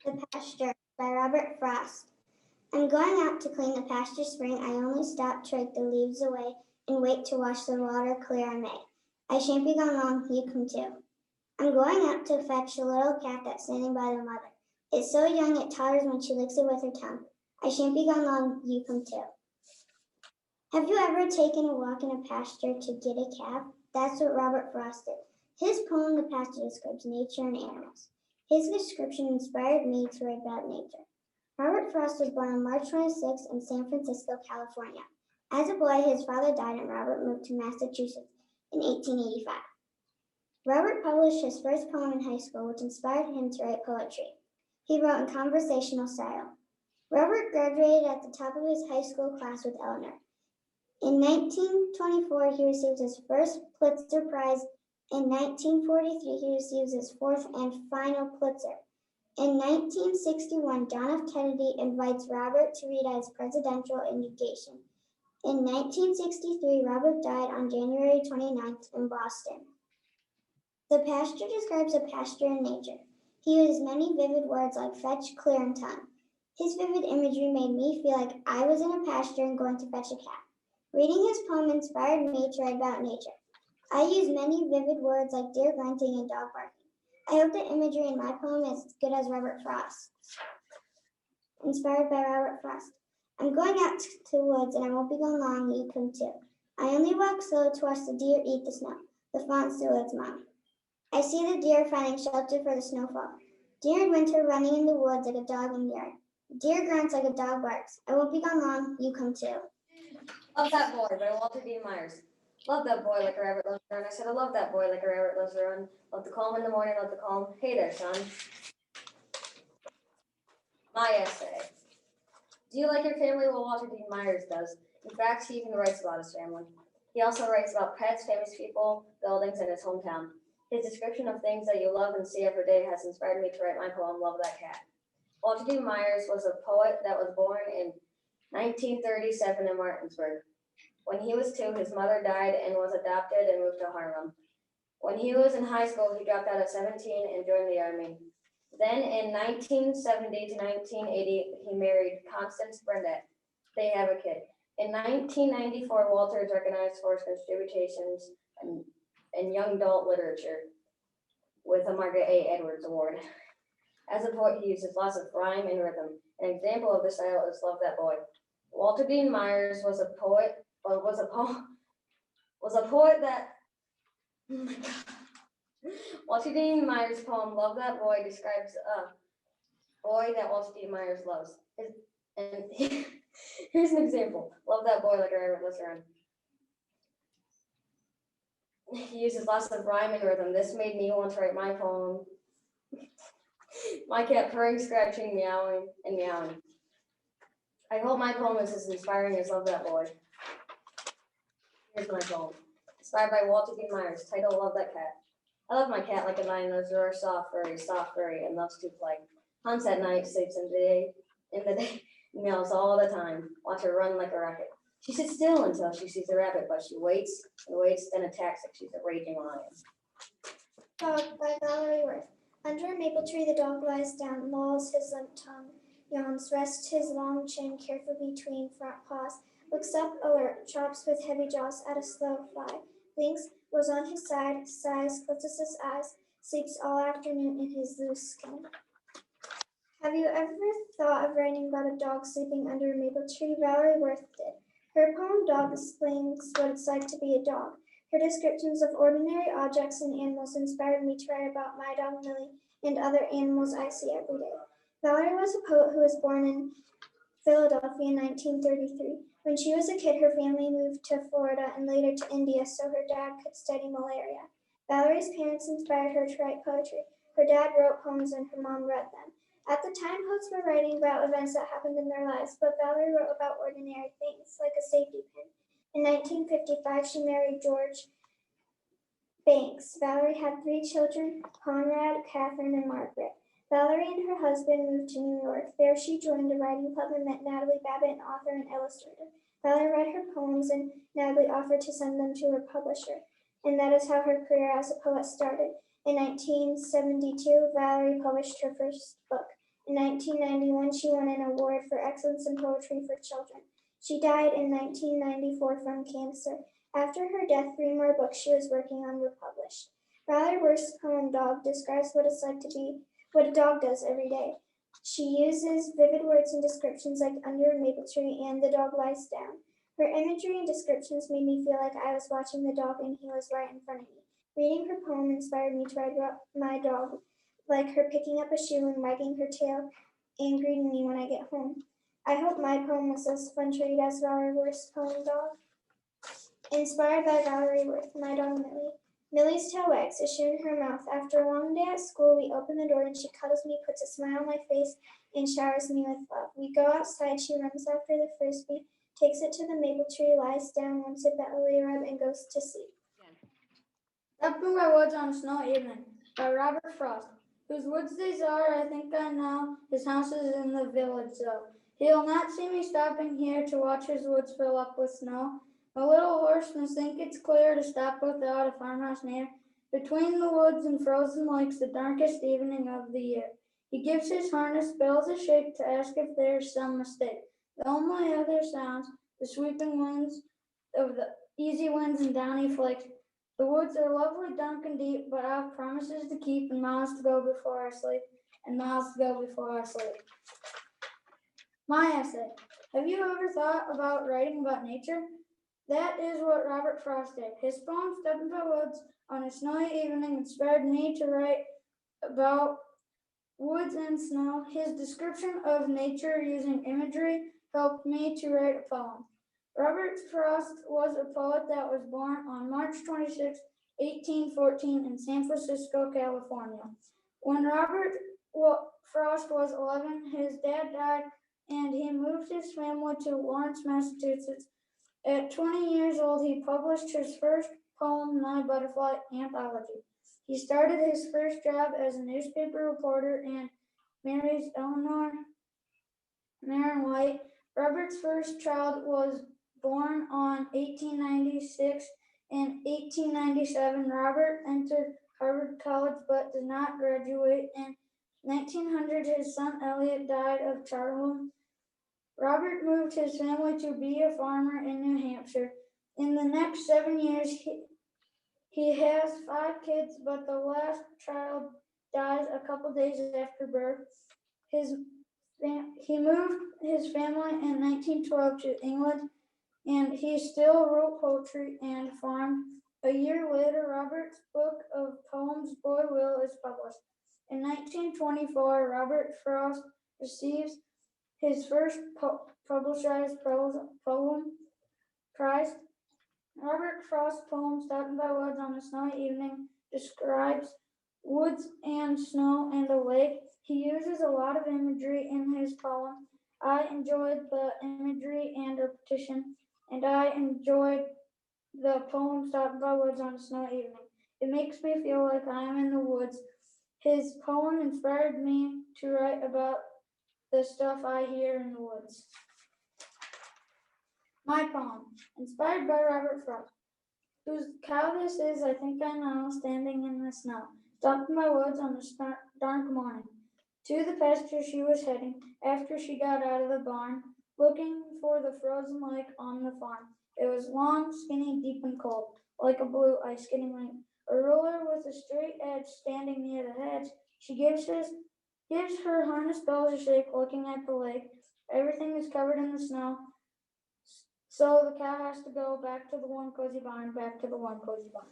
The Pasture by Robert Frost. I'm going out to clean the pasture spring. I only stop to rake the leaves away and wait to wash the water clear I may. I shan't be gone long, you come too. I'm going out to fetch the little calf that's standing by the mother. It's so young it totters when she licks it with her tongue. I shan't be gone long, you come too. Have you ever taken a walk in a pasture to get a calf? That's what Robert Frost did. His poem, The Pasture, describes nature and animals. His description inspired me to write about nature. Robert Frost was born on March 26 in San Francisco, California. As a boy, his father died and Robert moved to Massachusetts in 1885. Robert published his first poem in high school, which inspired him to write poetry. He wrote in conversational style. Robert graduated at the top of his high school class with Eleanor. In 1924, he received his first Pulitzer Prize. In 1943, he received his fourth and final Pulitzer. In 1961, John F. Kennedy invites Robert to read at his presidential inauguration. In 1963, Robert died on January 29th in Boston. The pasture describes a pasture in nature. He uses many vivid words like fetch, clear, and tongue. His vivid imagery made me feel like I was in a pasture and going to fetch a cat. Reading his poem inspired me to write about nature. I use many vivid words like deer grunting and dog barking. I hope the imagery in my poem is as good as Robert Frost. Inspired by Robert Frost. I'm going out to the woods and I won't be gone long, you come too. I only walk slow to watch the deer eat the snow. The fawn still its mom. I see the deer finding shelter for the snowfall. Deer in winter running in the woods like a dog in the yard. Deer grunts like a dog barks. I won't be gone long, you come too. Love That Boy by Walter Dean Myers. Love that boy like a rabbit loves to run. I said, I love that boy like a rabbit loves to run. Love to call him in the morning, love to call him, hey there, son. My essay. Do you like your family? Well, Walter Dean Myers does. In fact, he even writes about his family. He also writes about pets, famous people, buildings, and his hometown. His description of things that you love and see every day has inspired me to write my poem, Love That Cat. Walter Dean Myers was a poet that was born in 1937 in Martinsburg. When he was 2, his mother died and was adopted and moved to Harlem. When he was in high school, he dropped out at 17 and joined the Army. Then in 1970 to 1980, he married Constance Burnett. They have a kid. In 1994, Walter is recognized for his contributions in young adult literature with a Margaret A. Edwards Award. As a poet, he uses lots of rhyme and rhythm. An example of this style is Love That Boy. Walter Dean Myers was a poet that oh my God. Walter Dean Myers' poem Love That Boy describes a boy that Walter Dean Myers loves. And here's an example. Love that boy like a rabbit loves to run. He uses lots of rhyme and rhythm. This made me want to write my poem. My cat purring, scratching, meowing, and meowing. I hope my poem is as inspiring as Love That Boy. Here's my poem. Inspired by Walter D. Myers, title Love That Cat. I love my cat like a dinosaur, soft furry, and loves to play. Hunts at night, sleeps in the day, meows all the time. Watch her run like a rocket. She sits still until she sees a rabbit, but she waits and waits, then attacks like she's a raging lion. Dog by Valerie Worth. Under a maple tree the dog lies down, lolls his limp tongue, yawns, rests his long chin carefully between front paws, looks up alert, chops with heavy jaws at a slow fly, blinks, rolls on his side, sighs, closes his eyes, sleeps all afternoon in his loose skin. Have you ever thought of writing about a dog sleeping under a maple tree? Valerie Worth did. Her poem Dog explains what it's like to be a dog. Her descriptions of ordinary objects and animals inspired me to write about my dog Millie and other animals I see every day. Valerie was a poet who was born in Philadelphia in 1933. When she was a kid, her family moved to Florida and later to India so her dad could study malaria. Valerie's parents inspired her to write poetry. Her dad wrote poems and her mom read them. At the time, poets were writing about events that happened in their lives, but Valerie wrote about ordinary things, like a safety pin. In 1955, she married George Banks. Valerie had 3 children, Conrad, Catherine, and Margaret. Valerie and her husband moved to New York. There she joined a writing club and met Natalie Babbitt, an author and illustrator. Valerie read her poems and Natalie offered to send them to her publisher, and that is how her career as a poet started. In 1972, Valerie published her first book, In 1991, she won an award for excellence in poetry for children. She died in 1994 from cancer. After her death, 3 more books she was working on were published. Valerie Worst's poem Dog describes what it's like to be what a dog does every day. She uses vivid words and descriptions like under a maple tree and the dog lies down. Her imagery and descriptions made me feel like I was watching the dog and he was right in front of me. Reading her poem inspired me to write about my dog, like her picking up a shoe and wagging her tail and greeting me when I get home. I hope my poem was as fun to read as Valerie Worst's poem Dog. Inspired by Valerie Worth, my dog Millie. Millie's tail wags, a shoe in her mouth. After a long day at school, we open the door and she cuddles me, puts a smile on my face, and showers me with love. We go outside, she runs after the frisbee, takes it to the maple tree, lies down, wants a belly rub, and goes to sleep. Up in my woods on a snowy evening by Robert Frost. Whose woods these are, I think I know. His house is in the village, though. He'll not see me stopping here to watch his woods fill up with snow. My little horse must think it's clear to stop without a farmhouse near. Between the woods and frozen lakes, the darkest evening of the year. He gives his harness bells a shake to ask if there's some mistake. The only other sounds, the sweeping winds of the easy winds and downy flakes. The woods are lovely, dark, and deep, but I have promises to keep and miles to go before I sleep, and miles to go before I sleep. My essay. Have you ever thought about writing about nature? That is what Robert Frost did. His poem, Step into the Woods on a Snowy Evening, inspired me to write about woods and snow. His description of nature using imagery helped me to write a poem. Robert Frost was a poet that was born on March 26, 1814 in San Francisco, California. When Robert Frost was 11, his dad died and he moved his family to Lawrence, Massachusetts. At 20 years old, he published his first poem, My Butterfly Anthology. He started his first job as a newspaper reporter and marries Eleanor Marin White. Robert's first child was born on 1896. In 1897, Robert entered Harvard College but did not graduate. In 1900, his son Elliot died of childhood. Robert moved his family to be a farmer in New Hampshire. In the next 7 years, he has 5 kids, but the last child dies a couple days after birth. He moved his family in 1912 to England, and he still wrote poetry and farmed. A year later, Robert's book of poems, Boy Will, is published. In 1924, Robert Frost receives his first publicized poem prize. Robert Frost's poem, Stopping by Woods on a Snowy Evening, describes woods and snow and a lake. He uses a lot of imagery in his poem. I enjoyed the imagery and repetition, and I enjoyed the poem Stopping by Woods on a Snowy Evening. It makes me feel like I am in the woods. His poem inspired me to write about the stuff I hear in the woods. My poem, inspired by Robert Frost. Whose cow this is, I think I know, standing in the snow, stopped in my woods on a dark morning. To the pasture she was heading, after she got out of the barn, looking for the frozen lake on the farm. It was long, skinny, deep, and cold, like a blue ice skating rink. A ruler with a straight edge standing near the hedge. She gives her harness bells a shake, looking at the lake. Everything is covered in the snow. So the cow has to go back to the warm, cozy barn, back to the warm, cozy barn.